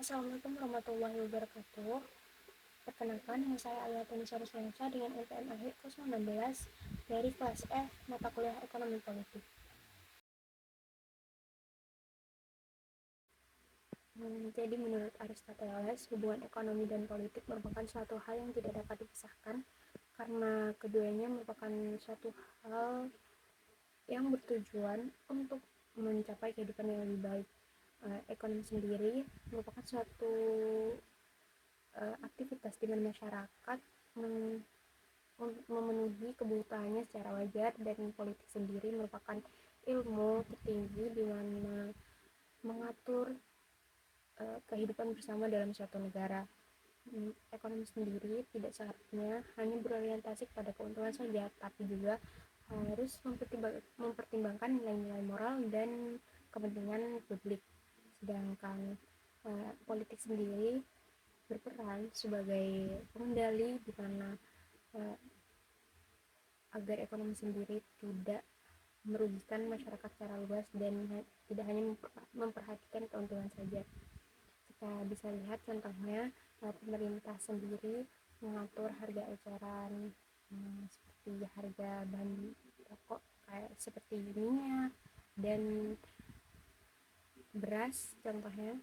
Assalamualaikum warahmatullahi wabarakatuh. Perkenalkan, nama saya Aliatuni Saruslensa dengan NPM akhir 016 dari kelas F mata kuliah Ekonomi Politik. Jadi menurut Aristoteles, hubungan ekonomi dan politik merupakan suatu hal yang tidak dapat dipisahkan karena keduanya merupakan suatu hal yang bertujuan untuk mencapai kehidupan yang lebih baik. Ekonomi sendiri merupakan suatu aktivitas di mana masyarakat memenuhi kebutuhannya secara wajar, dan politik sendiri merupakan ilmu tertinggi di mana mengatur kehidupan bersama dalam suatu negara. Ekonomi sendiri tidak seharusnya hanya berorientasi pada keuntungan saja, tapi juga harus mempertimbangkan nilai-nilai moral dan kepentingan publik. Sedangkan politik sendiri berperan sebagai pengendali di mana agar ekonomi sendiri tidak merugikan masyarakat secara luas dan tidak hanya memperhatikan keuntungan saja. Kita bisa lihat contohnya, pemerintah sendiri mengatur harga eceran seperti harga bahan pokok kayak seperti minyak dan beras contohnya,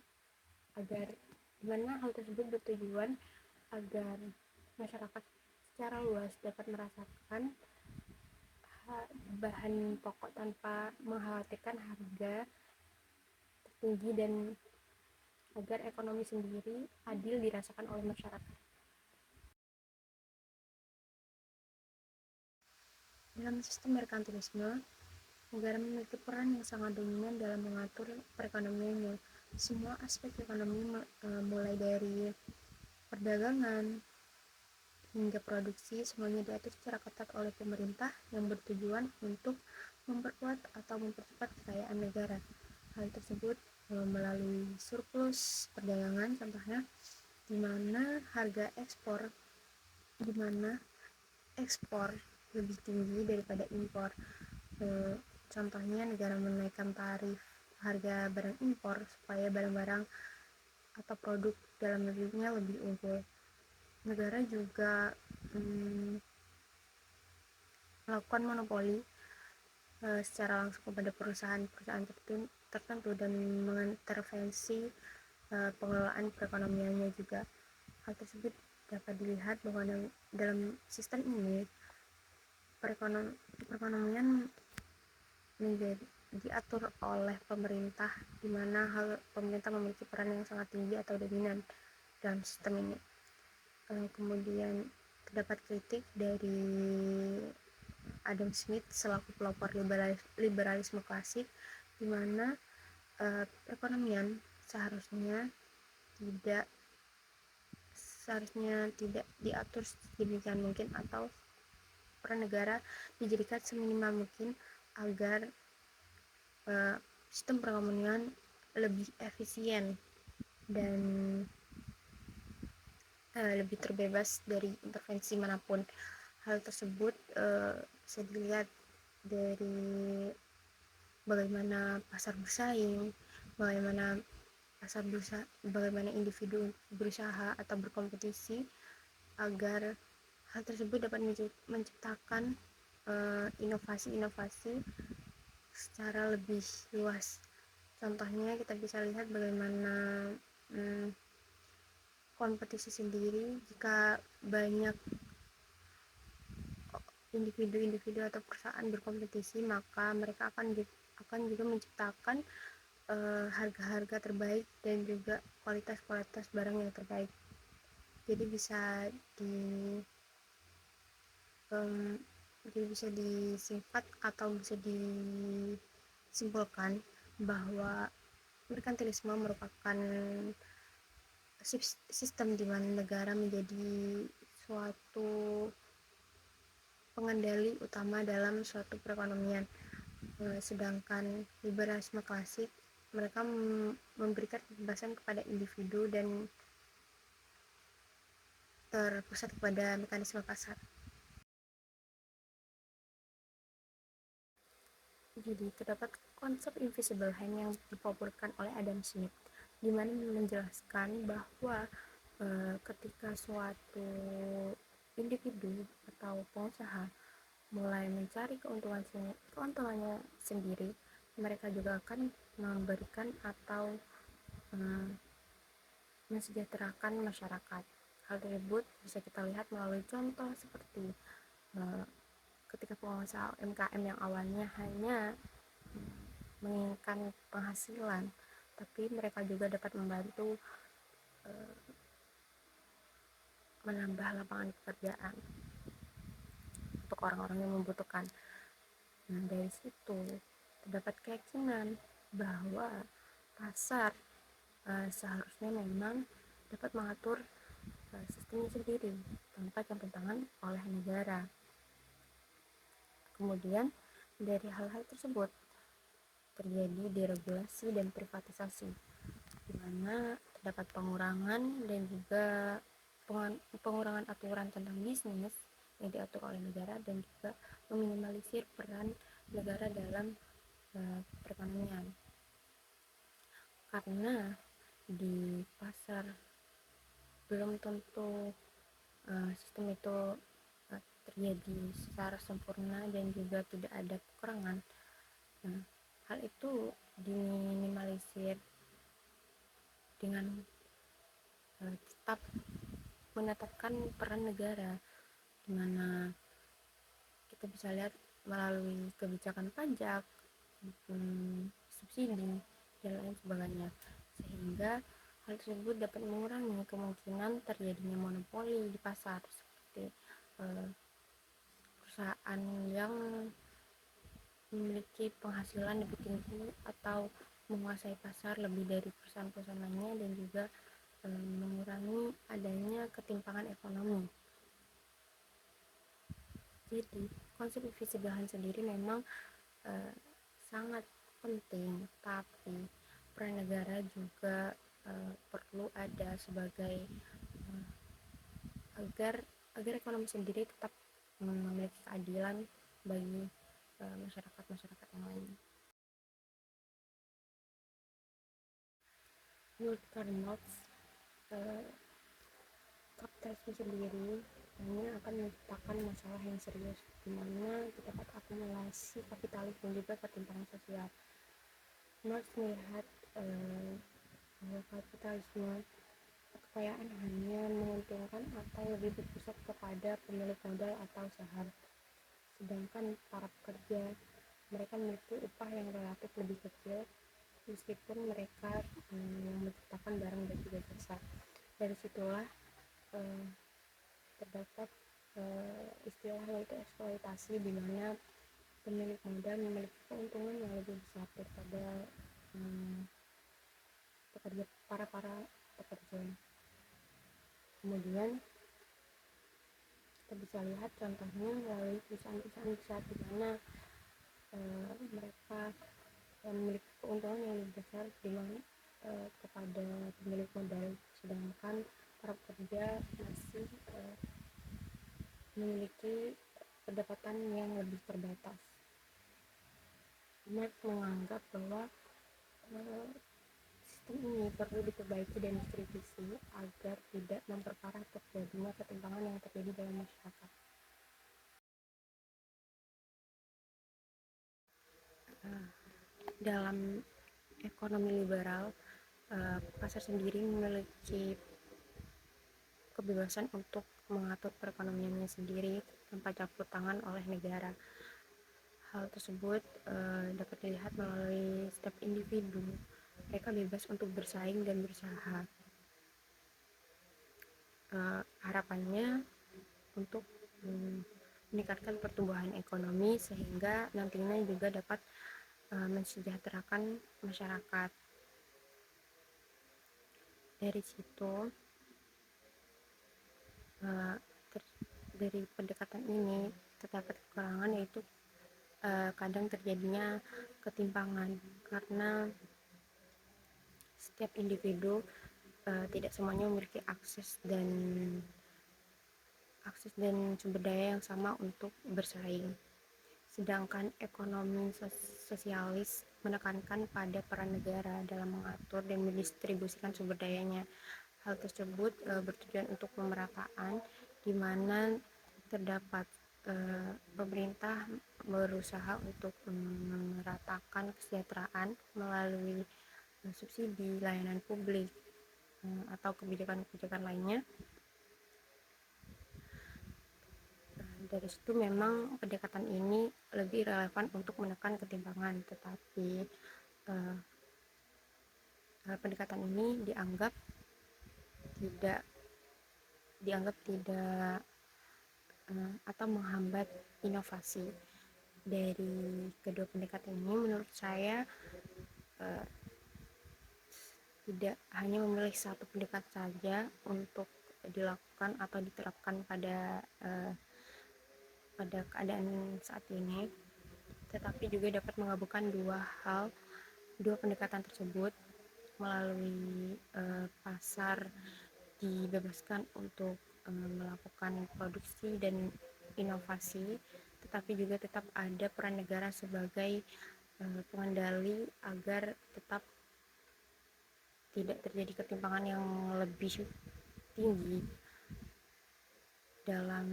agar dimana hal tersebut bertujuan agar masyarakat secara luas dapat merasakan bahan pokok tanpa mengkhawatirkan harga tertinggi, dan agar ekonomi sendiri adil dirasakan oleh masyarakat. Dalam sistem merkantilisme, negara memiliki peran yang sangat dominan dalam mengatur perekonomiannya. Semua aspek ekonomi, mulai dari perdagangan hingga produksi, semuanya diatur secara ketat oleh pemerintah yang bertujuan untuk memperkuat atau mempercepat kekayaan negara. Hal tersebut melalui surplus perdagangan contohnya, di mana ekspor lebih tinggi daripada impor. Contohnya negara menaikkan tarif harga barang impor supaya barang-barang atau produk dalam negerinya lebih unggul. Negara juga melakukan monopoli secara langsung kepada perusahaan-perusahaan tertentu dan mengintervensi pengelolaan perekonomiannya juga. Hal tersebut dapat dilihat bahwa dalam sistem ini perekonomian menjadi diatur oleh pemerintah, di mana pemerintah memiliki peran yang sangat tinggi atau dominan dalam sistem ini. Kemudian terdapat kritik dari Adam Smith selaku pelopor liberalisme klasik, di mana perekonomian seharusnya tidak diatur sedemikian mungkin, atau peran negara dijadikan seminimal mungkin agar sistem perekonomian lebih efisien dan lebih terbebas dari intervensi manapun. Hal tersebut bisa dilihat dari bagaimana pasar bersaing, bagaimana individu berusaha atau berkompetisi agar hal tersebut dapat menciptakan inovasi-inovasi secara lebih luas. Contohnya kita bisa lihat bagaimana kompetisi sendiri, jika banyak individu atau perusahaan berkompetisi, maka mereka akan juga menciptakan harga-harga terbaik dan juga kualitas barang yang terbaik. Jadi bisa disingkat atau bisa disimpulkan bahwa merkantilisme merupakan sistem di mana negara menjadi suatu pengendali utama dalam suatu perekonomian. Sedangkan liberalisme klasik, mereka memberikan kebebasan kepada individu dan terpusat kepada mekanisme pasar. Jadi terdapat konsep invisible hand yang dipopulerkan oleh Adam Smith. dimana menjelaskan bahwa ketika suatu individu atau pengusaha mulai mencari keuntungannya sendiri, mereka juga akan memberikan atau uh, mensejahterakan masyarakat. Hal tersebut bisa kita lihat melalui contoh seperti uh, ketika pengusaha UMKM yang awalnya hanya menginginkan penghasilan, tapi mereka juga dapat membantu uh, menambah lapangan pekerjaan untuk orang-orang yang membutuhkan. Nah, dari situ terdapat keyakinan bahwa pasar seharusnya memang dapat mengatur sistemnya sendiri tanpa campur tangan oleh negara. Kemudian dari hal-hal tersebut terjadi deregulasi dan privatisasi, di mana terdapat pengurangan dan juga pengurangan aturan tentang bisnis yang diatur oleh negara, dan juga meminimalisir peran negara dalam perekonomian. Karena di pasar belum tentu sistem itu terjadi secara sempurna dan juga tidak ada kekurangan. Nah, hal itu diminimalisir dengan tetap menetapkan peran negara, di mana kita bisa lihat melalui kebijakan pajak, subsidi, dan lain sebagainya, sehingga hal tersebut dapat mengurangi kemungkinan terjadinya monopoli di pasar, seperti perusahaan yang memiliki penghasilan lebih tinggi atau menguasai pasar lebih dari perusahaan-perusahaan lainnya, dan juga mengurangi adanya ketimpangan ekonomi. Jadi konsep invisibilahan sendiri memang sangat penting, tapi peran negara juga perlu ada sebagai agar ekonomi sendiri tetap memiliki keadilan bagi masyarakat yang lain. Menurut Karl Marx, kapitalisme sendiri hanya akan menciptakan masalah yang serius, di mana terdapat akumulasi kapitalis dan juga ketimpangan sosial. Marx melihat bahwa kapitalisme kekayaan hanya menguntungkan atau lebih berpusat kepada pemilik modal atau saham, sedangkan para pekerja mereka memiliki upah yang relatif lebih kecil meskipun mereka menciptakan barang dan juga jasa. Dari situlah terdapat istilah yaitu eksploitasi, di mana pemilik modal memiliki keuntungan yang lebih besar daripada para pekerja. Kemudian kita bisa lihat contohnya melalui perusahaan-perusahaan besar, di mana mereka memiliki keuntungan yang lebih besar kepada pemilik modal, sedangkan para pekerja masih memiliki pendapatan yang lebih terbatas. Marx menganggap bahwa sistem ini perlu diperbaiki dan dikritisi agar tidak memperparah terjadinya ketimpangan yang terjadi dalam masyarakat. Dalam ekonomi liberal, pasar sendiri memiliki kebebasan untuk mengatur perekonomiannya sendiri tanpa campur tangan oleh negara. Hal tersebut dapat dilihat melalui setiap individu. Mereka bebas untuk bersaing dan berusaha. Harapannya untuk meningkatkan pertumbuhan ekonomi, sehingga nantinya juga dapat mensejahterakan masyarakat. Dari situ, dari pendekatan ini terdapat kekurangan, yaitu kadang terjadinya ketimpangan karena setiap individu tidak semuanya memiliki akses dan sumber daya yang sama untuk bersaing. Sedangkan ekonomi sosialis menekankan pada peran negara dalam mengatur dan mendistribusikan sumber dayanya. Hal tersebut bertujuan untuk pemerataan, di mana terdapat pemerintah berusaha untuk meratakan kesejahteraan melalui subsidi, layanan publik, atau kebijakan-kebijakan lainnya. Dari situ memang pendekatan ini lebih relevan untuk menekan ketimpangan, tetapi pendekatan ini dianggap tidak atau menghambat inovasi. Dari kedua pendekatan ini menurut saya tidak hanya memilih satu pendekatan saja untuk dilakukan atau diterapkan pada keadaan saat ini, tetapi juga dapat menggabungkan dua pendekatan tersebut melalui pasar dibebaskan untuk melakukan produksi dan inovasi, tetapi juga tetap ada peran negara sebagai pengendali agar tetap tidak terjadi ketimpangan yang lebih tinggi dalam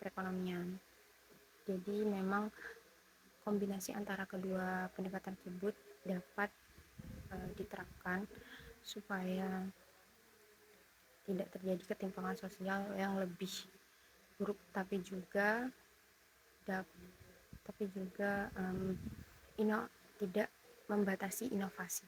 perekonomian. Jadi memang kombinasi antara kedua pendekatan tersebut dapat diterapkan supaya tidak terjadi ketimpangan sosial yang lebih buruk, tapi juga tidak membatasi inovasi.